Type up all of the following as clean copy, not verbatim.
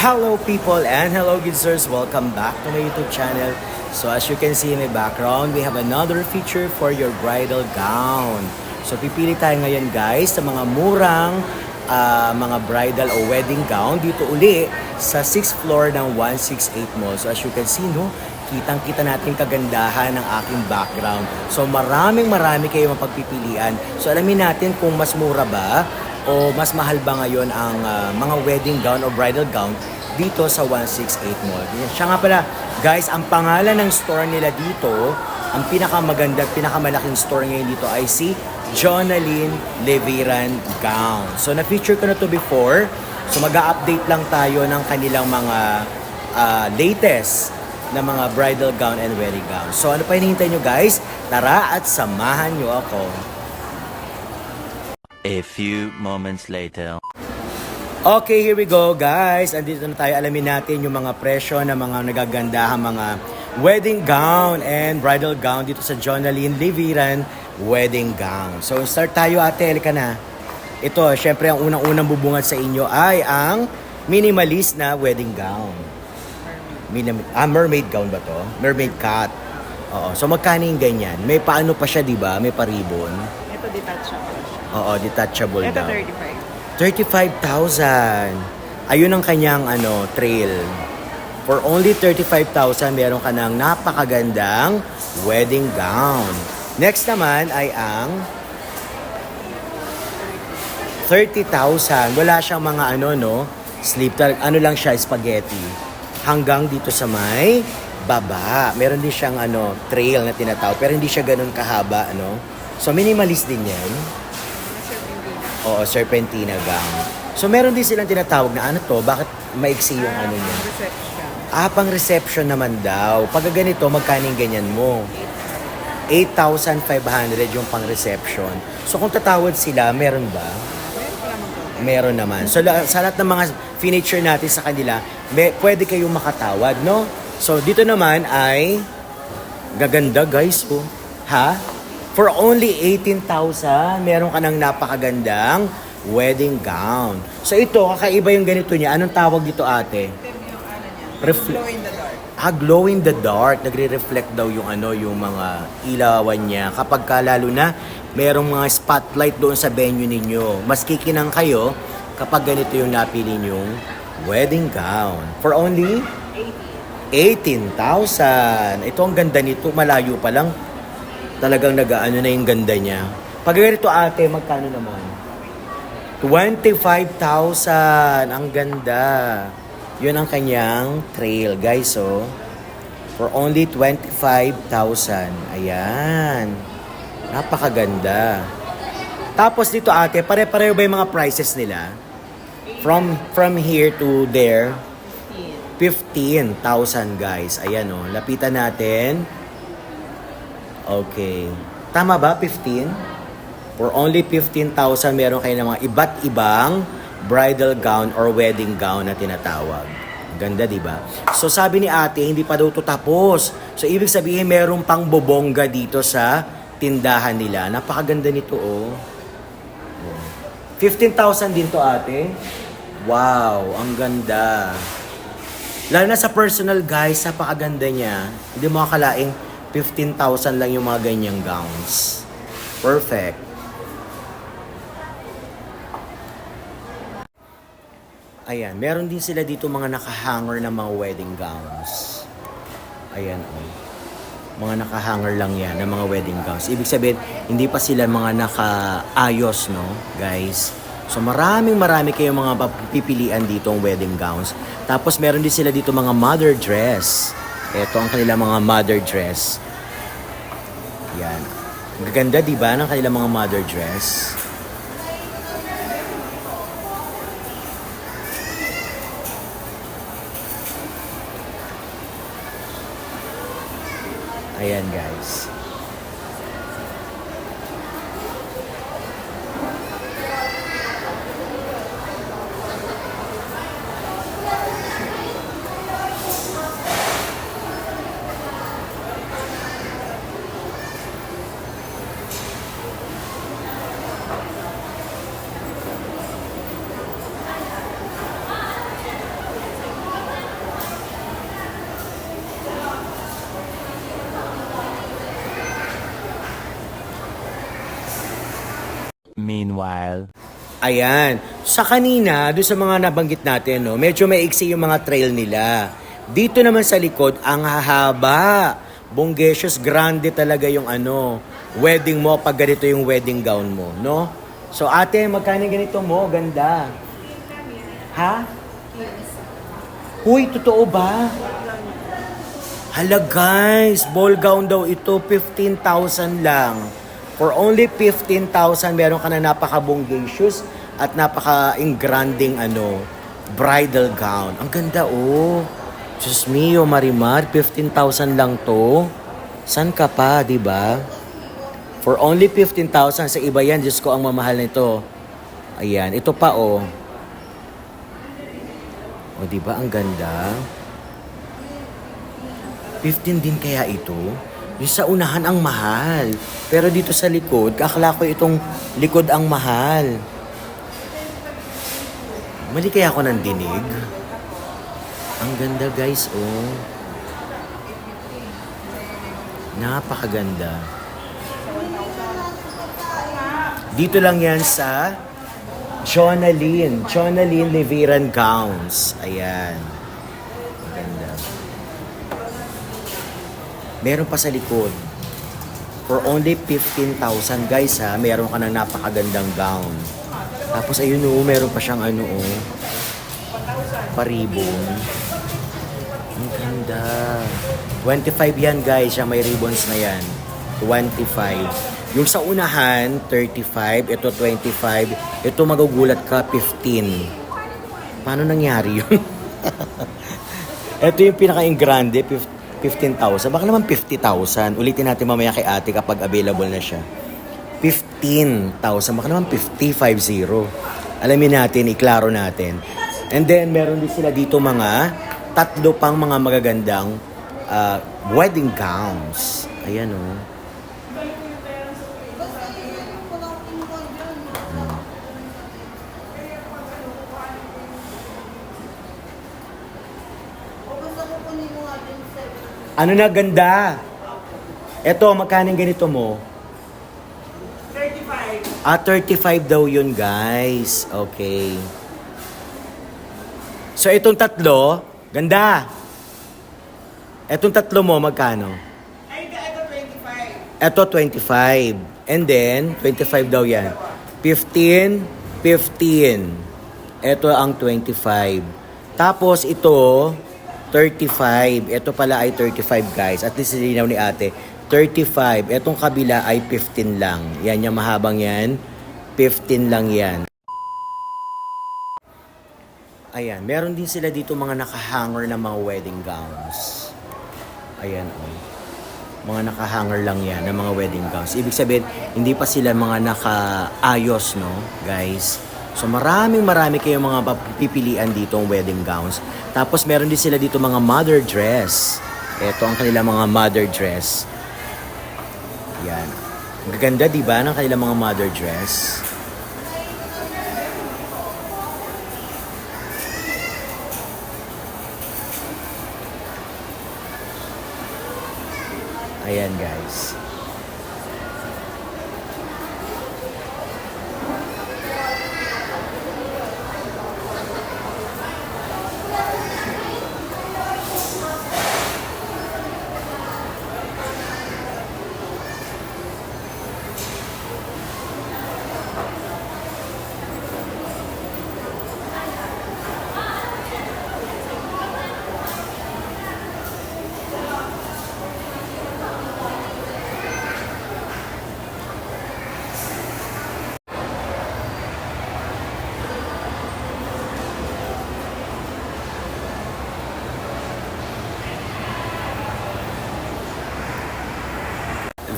Hello people and hello good sirs, welcome back to my YouTube channel. So as you can see in my background, we have another feature for your bridal gown. So pipili tayo ngayon guys sa mga murang mga bridal o wedding gown dito uli sa 6th floor ng 168 Mall. So as you can see, no, kitang-kita natin kagandahan ng aking background. So marami kayo mapagpipilian. So alamin natin kung mas mura ba o mas mahal ba ngayon ang mga wedding gown o bridal gown dito sa 168 Mall. Siya nga pala, guys, ang pangalan ng store nila dito, ang pinakamaganda at pinakamalaking store ngayon dito ay si Jonalyn Leviran Gown. So na-feature ko na to before. So mag-a-update lang tayo ng kanilang mga latest na mga bridal gown and wedding gown. So ano pa hinihintay nyo guys? Tara at samahan nyo ako. A few moments later. Okay, here we go guys. Andito na tayo, alamin natin yung mga presyo ng mga nagagandahan mga wedding gown and bridal gown dito sa Jonalyn Leviran Wedding Gown. So start tayo ate, halika na. Ito, syempre ang unang-unang bubungad sa inyo ay ang minimalist na wedding gown. Mermaid gown ba to? Mermaid cut. Oo, so magkano yung ganyan? May paano pa siya, di ba? May paribon. Ito detachable siya. Oo, detachable Ito daw. 35. 35,000. Ayun ang kanyang trail. For only 35,000, meron ka ng napakagandang wedding gown. Next naman ay ang 30,000. Wala siyang mga sleeve. Ano lang siya, spaghetti. Hanggang dito sa may baba. Meron din siyang trail na tinatawag. Pero hindi siya ganun kahaba, So minimalist din yan. Oo, serpentina gown. So, meron din silang tinatawag na bakit maiksi yung niya? Reception. Pang reception naman daw. Pag ganito, magkano yung ganyan mo? 8,500 yung pang reception. So, kung tatawad sila, meron ba? Meron naman. So, sa lahat ng mga furniture natin sa kanila, pwede kayong makatawad, no? So, dito naman ay gaganda, guys, oh. Ha? For only 18,000, meron ka ng napakagandang wedding gown. So ito, kakaiba yung ganito niya. Anong tawag dito ate? Glow in the dark. Glow in the dark. Nagre-reflect daw yung yung mga ilawan niya. Kapag lalo na, merong mga spotlight doon sa venue ninyo. Mas kikinang kayo kapag ganito yung napili nyong wedding gown. For only 18,000. Ito ang ganda nito. Malayo pa lang. Talagang na yung ganda niya. Pag ganito ate, magkano naman? 25,000. Ang ganda. Yun ang kanyang trail, guys, oh. For only 25,000. Ayan. Napakaganda. Tapos dito ate, pare-pareho ba yung mga prices nila? From here to there? 15,000, guys. Ayan, oh. Lapitan natin. Okay. Tama ba? 15? For only 15,000, meron kayo ng mga iba't ibang bridal gown or wedding gown na tinatawag. Ganda, di ba? So, sabi ni ate, hindi pa daw ito tapos. So, ibig sabihin, meron pang bobongga dito sa tindahan nila. Napakaganda nito, oh. 15,000 din to, ate. Wow, ang ganda. Lalo na sa personal, guys, napakaganda niya. Hindi mo akalaing 15,000 lang yung mga ganyang gowns. Perfect. Ayan, meron din sila dito mga nakahanger na mga wedding gowns. Ayan, oh. Mga nakahanger lang yan na mga wedding gowns. Ibig sabihin, hindi pa sila mga nakaayos, no, guys? So marami kayong mga pipilian dito ang wedding gowns. Tapos meron din sila dito mga mother dress. Ito ang kanilang mga mother dress. Yan. Gaganda, di ba, ng kanilang mga mother dress? Ayan, guys. while. Ayan. Sa kanina, doon sa mga nabanggit natin, no, medyo maiksi yung mga trail nila. Dito naman sa likod, ang hahaba. Bongacious, grande talaga yung wedding mo pag ganito yung wedding gown mo, no? So ate, magkano ganito mo? Ganda. Ha? Huy, totoo ba? Hala guys, ball gown daw ito, 15,000 lang. For only 15,000, meron ka na napaka-bongacious at napaka-ingranding bridal gown. Ang ganda oh. Diyos mio, Marimar, 15,000 lang to. San ka pa, di ba? For only 15,000, sa iba yan, Diyos ko, ang mamahal nito. Ayan, ito pa oh. O, di ba, ang ganda? 15 din kaya ito? Yung sa unahan ang mahal. Pero dito sa likod, akala ko itong likod ang mahal. Mali kaya ako ng dinig? Ang ganda guys, oh. Napakaganda. Dito lang yan sa Jonalyn Leviran Gowns. Ayan. Maganda. Meron pa sa likod. For only 15,000 guys ha, meron ka ng napakagandang gown. Tapos ayun oh, meron pa siyang paribon. Ang ganda. 25 yan guys, siya may ribbons na yan. 25. Yung sa unahan, 35. Ito 25. Ito magugulat ka, 15. Paano nangyari yun? Ito yung pinaka-ingrande, 15,000. Baka naman 50,000. Ulitin natin mamaya kay ate kapag available na siya. 15,000. Baka naman 50. Alamin natin, iklaro natin. And then, meron din sila dito tatlo pang mga magagandang wedding gowns. Ayan o. Ano na ganda? Eto, magkaning ganito mo? 35. 35 daw yun, guys. Okay. So, itong tatlo, ganda. Etong tatlo mo, magkano? Ay, ito 25. Eto, 25. And then, 25 daw yan. 15, 15. Eto ang 25. Tapos, ito, 35. Ito pala ay 35, guys. At least, sininaw ni ate. 35. Etong kabila ay 15 lang. Yan, yung mahabang yan. 15 lang yan. Ayan, meron din sila dito mga nakahanger na mga wedding gowns. Ayan, oh. Mga nakahanger lang yan ng mga wedding gowns. Ibig sabihin, hindi pa sila mga nakaayos, no, guys? So, marami kayong mga pipilian dito ang wedding gowns. Tapos, meron din sila dito mga mother dress. Ito ang kanilang mga mother dress. Yan. Maganda, di ba, ng kanilang mga mother dress? Ayan, guys.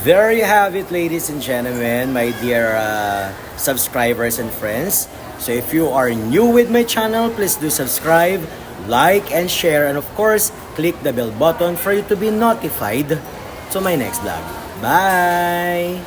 There you have it, ladies and gentlemen, my dear subscribers and friends. So if you are new with my channel, please do subscribe, like, and share. And of course, click the bell button for you to be notified to my next vlog. Bye!